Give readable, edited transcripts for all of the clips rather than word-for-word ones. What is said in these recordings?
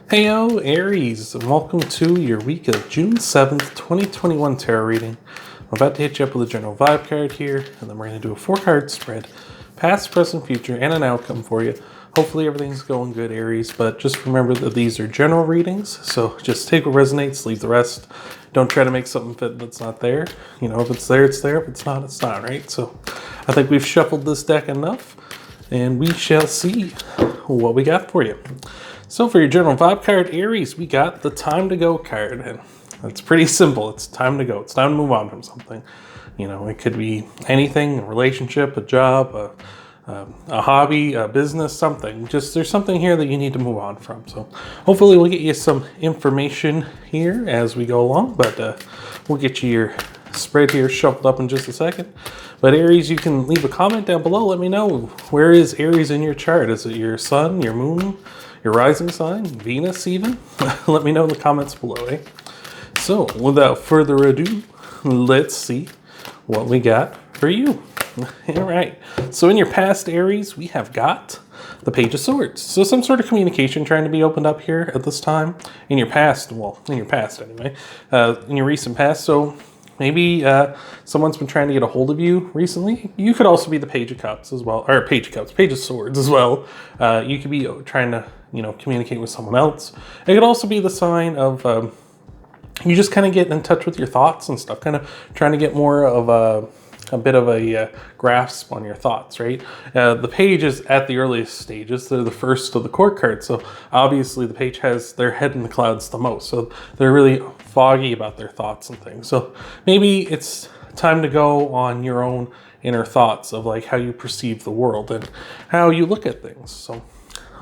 Heyo, Aries, and welcome to your week of June 7th, 2021 tarot reading. I'm about to hit you up with a general vibe card here, and then we're going to do a 4-card spread, past, present, future, and an outcome for you. Hopefully everything's going good, Aries, but just remember that these are general readings, so just take what resonates, leave the rest. Don't try to make something fit that's not there. You know, if it's there, it's there. If it's not, it's not, right? So I think we've shuffled this deck enough, and we shall see what we got for you. So for your general vibe card, Aries, we got the time to go card, and it's pretty simple. It's time to go. It's time to move on from something. You know, it could be anything, a relationship, a job, a hobby, a business, something. Just there's something here that you need to move on from. So hopefully we'll get you some information here as we go along, but we'll get you your spread here shuffled up in just a second. But Aries, you can leave a comment down below. Let me know, where is Aries in your chart? Is it your sun, your moon, your rising sign, Venus even? Let me know in the comments below, eh? So without further ado, let's see what we got for you. All right, so in your past, Aries, we have got the Page of Swords. So some sort of communication trying to be opened up here at this time. In your past, well, in your past anyway, in your recent past. So maybe someone's been trying to get a hold of you recently. You could also be the Page of Cups as well, or Page of Cups, Page of Swords as well. You could be trying to, you know, communicate with someone else. It could also be the sign of you just kind of get in touch with your thoughts and stuff, kind of trying to get more of a bit of a grasp on your thoughts, right? The page is at the earliest stages. They're the first of the court cards. So obviously the page has their head in the clouds the most. So they're really foggy about their thoughts and things. So maybe it's time to go on your own inner thoughts of like how you perceive the world and how you look at things. So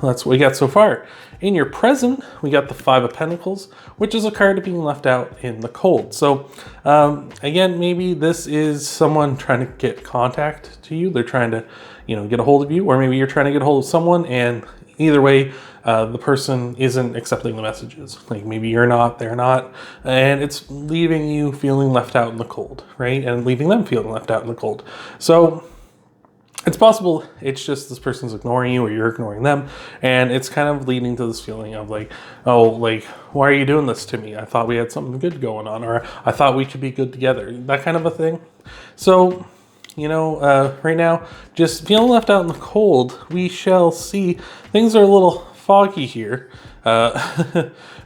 that's what we got so far. In your present, we got the Five of Pentacles, which is a card of being left out in the cold. So again, maybe this is someone trying to get contact to you. They're trying to, you know, get a hold of you, or maybe you're trying to get a hold of someone, and either way, the person isn't accepting the messages. Like maybe you're not, they're not, and it's leaving you feeling left out in the cold, right? And leaving them feeling left out in the cold. So it's possible it's just this person's ignoring you or you're ignoring them, and it's kind of leading to this feeling of like, oh, like, why are you doing this to me? I thought we had something good going on, or I thought we could be good together, that kind of a thing. So, you know, right now, just feeling left out in the cold, we shall see. Things are a little foggy here.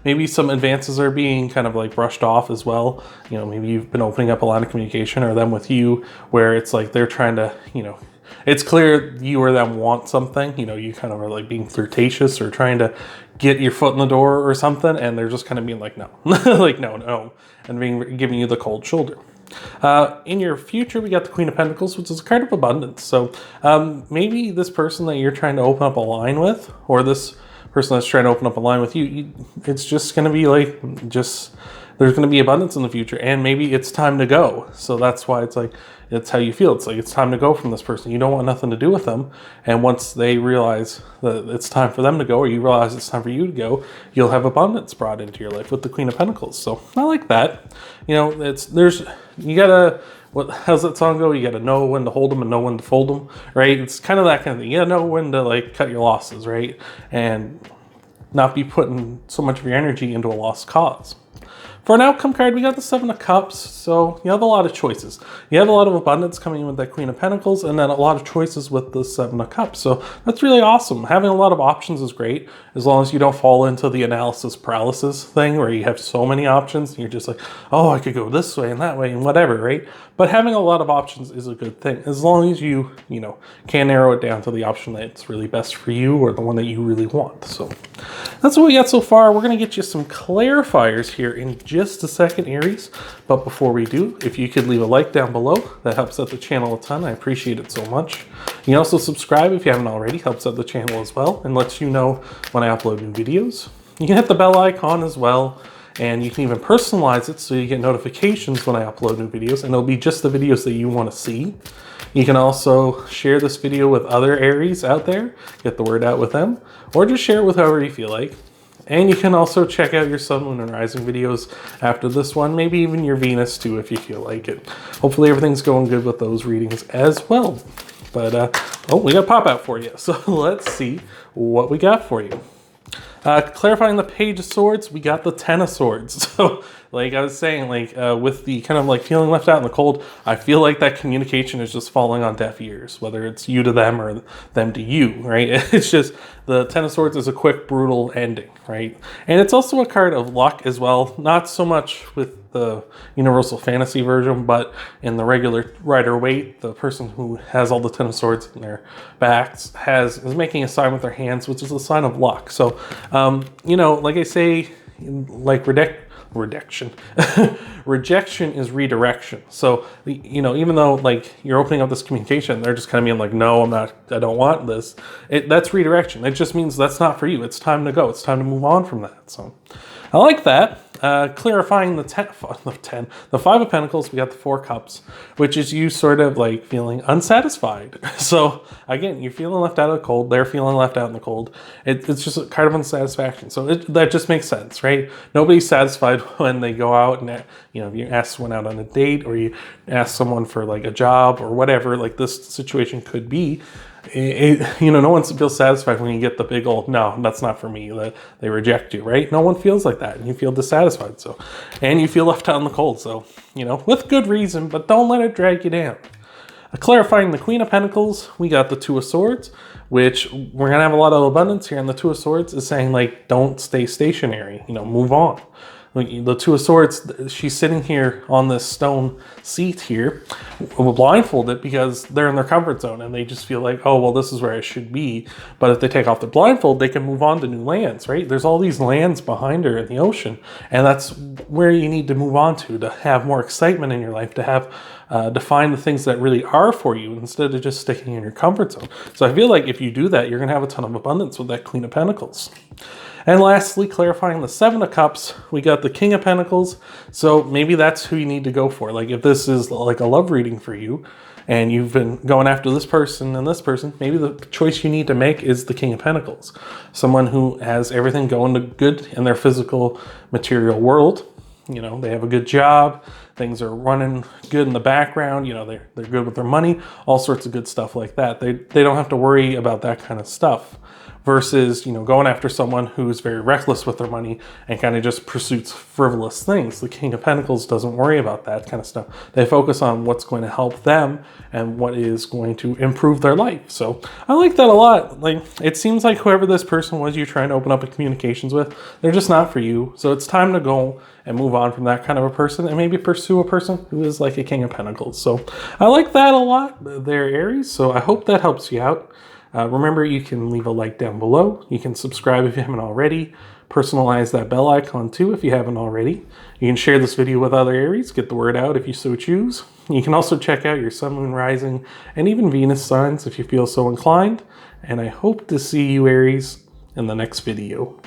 Maybe some advances are being kind of like brushed off as well. You know, maybe you've been opening up a line of communication, or them with you, where it's like they're trying to, you know, it's clear you or them want something. You know, you kind of are like being flirtatious or trying to get your foot in the door or something, and they're just kind of being like, no, like, no, and giving you the cold shoulder. In your future, we got the Queen of Pentacles, which is a card of abundance. So maybe this person that you're trying to open up a line with, or this person that's trying to open up a line with you, it's just going to be like, there's going to be abundance in the future, and maybe it's time to go. So that's why it's like, it's how you feel. It's like, it's time to go from this person. You don't want nothing to do with them. And once they realize that it's time for them to go, or you realize it's time for you to go, you'll have abundance brought into your life with the Queen of Pentacles. So I like that. You know, you gotta, how's that song go? You gotta know when to hold them and know when to fold them, right? It's kind of that kind of thing. You gotta know when to like cut your losses, right? And not be putting so much of your energy into a lost cause. For an outcome card, we got the Seven of Cups, so you have a lot of choices. You have a lot of abundance coming in with that Queen of Pentacles, and then a lot of choices with the Seven of Cups. So that's really awesome. Having a lot of options is great, as long as you don't fall into the analysis paralysis thing, where you have so many options, and you're just like, oh, I could go this way and that way and whatever, right? But having a lot of options is a good thing, as long as you know, can narrow it down to the option that's really best for you, or the one that you really want. So that's what we got so far. We're going to get you some clarifiers here in just a second, Aries. But before we do, if you could leave a like down below, that helps out the channel a ton. I appreciate it so much. You can also subscribe if you haven't already, helps out the channel as well, and lets you know when I upload new videos. You can hit the bell icon as well, and you can even personalize it so you get notifications when I upload new videos, and it'll be just the videos that you want to see. You can also share this video with other Aries out there, get the word out with them, or just share it with whoever you feel like. And you can also check out your Sun, Moon, and Rising videos after this one, maybe even your Venus too if you feel like it. Hopefully everything's going good with those readings as well. But, oh, we got a pop out for you. So let's see what we got for you. Clarifying the Page of Swords, we got the Ten of Swords. So, like I was saying, like with the kind of like feeling left out in the cold, I feel like that communication is just falling on deaf ears, whether it's you to them or them to you, right? It's just the Ten of Swords is a quick, brutal ending, right? And it's also a card of luck as well, not so much with the Universal Fantasy version, but in the regular Rider-Waite, the person who has all the Ten of Swords in their backs is making a sign with their hands, which is a sign of luck. So, you know, like I say, like rejection rejection is redirection. So, you know, even though like you're opening up this communication, they're just kind of being like, no, I don't want this. That's redirection. It just means that's not for you. It's time to go. It's time to move on from that. So I like that. Clarifying the 5 of Pentacles, we got the 4 Cups, which is you sort of like feeling unsatisfied. So again, you're feeling left out of the cold. They're feeling left out in the cold. It's just a kind of unsatisfaction. So that just makes sense, right? Nobody's satisfied when they go out and, you know, if you ask someone out on a date or you ask someone for like a job or whatever, like this situation could be. You know, no one feels satisfied when you get the big old, no, that's not for me, that they reject you, right? No one feels like that, and you feel dissatisfied, so, and you feel left out in the cold, so, you know, with good reason, but don't let it drag you down. Clarifying the Queen of Pentacles, we got the 2 of Swords, which we're gonna have a lot of abundance here, and the 2 of Swords is saying, like, don't stay stationary, you know, move on. The 2 of Swords, she's sitting here on this stone seat here, blindfolded because they're in their comfort zone and they just feel like, oh, well, this is where I should be. But if they take off the blindfold, they can move on to new lands, right? There's all these lands behind her in the ocean. And that's where you need to move on to have more excitement in your life, to have to find the things that really are for you instead of just sticking in your comfort zone. So I feel like if you do that, you're going to have a ton of abundance with that Queen of Pentacles. And lastly, clarifying the 7 of Cups, we got the King of Pentacles. So maybe that's who you need to go for. Like if this is like a love reading for you and you've been going after this person and this person, maybe the choice you need to make is the King of Pentacles. Someone who has everything going to good in their physical material world. You know, they have a good job, things are running good in the background, you know, they're good with their money, all sorts of good stuff like that. They don't have to worry about that kind of stuff. Versus, you know, going after someone who's very reckless with their money and kind of just pursues frivolous things. The King of Pentacles doesn't worry about that kind of stuff. They focus on what's going to help them and what is going to improve their life. So I like that a lot. Like, it seems like whoever this person was you're trying to open up communications with, they're just not for you. So it's time to go and move on from that kind of a person and maybe pursue a person who is like a King of Pentacles. So I like that a lot there, Aries. So I hope that helps you out. Remember, you can leave a like down below. You can subscribe if you haven't already. Personalize that bell icon too if you haven't already. You can share this video with other Aries, get the word out if you so choose. You can also check out your Sun, Moon, Rising, and even Venus signs if you feel so inclined. And I hope to see you, Aries, in the next video.